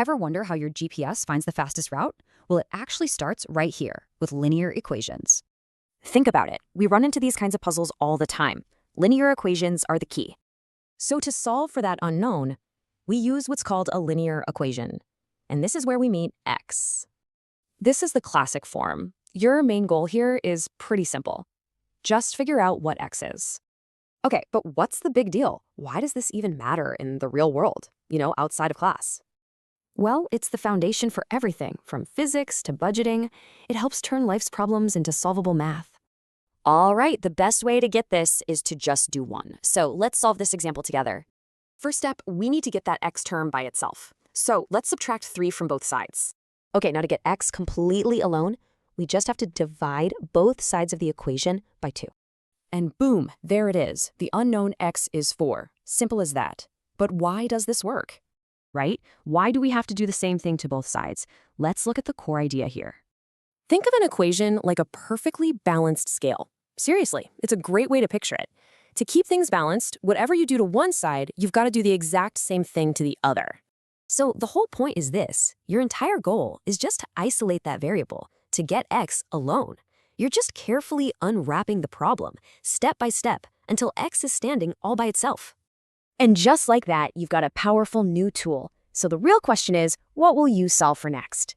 Ever wonder how your GPS finds the fastest route? Well, it actually starts right here with linear equations. Think about it. We run into these kinds of puzzles all the time. Linear equations are the key. So to solve for that unknown, we use what's called a linear equation. And this is where we meet x. This is the classic form. Your main goal here is pretty simple. Just figure out what x is. Okay, but what's the big deal? Why does this even matter in the real world, outside of class? Well, it's the foundation for everything, from physics to budgeting. It helps turn life's problems into solvable math. All right, the best way to get this is to just do one. So let's solve this example together. First step, we need to get that x term by itself. So let's subtract 3 from both sides. Okay, now to get x completely alone, we just have to divide both sides of the equation by 2. And boom, there it is. The unknown x is 4. Simple as that. But why does this work? Right? Why do we have to do the same thing to both sides? Let's look at the core idea here. Think of an equation like a perfectly balanced scale. Seriously, it's a great way to picture it. To keep things balanced, whatever you do to one side, you've got to do the exact same thing to the other. So the whole point is this. Your entire goal is just to isolate that variable, to get x alone. You're just carefully unwrapping the problem, step by step, until x is standing all by itself. And just like that, you've got a powerful new tool. So the real question is, what will you solve for next?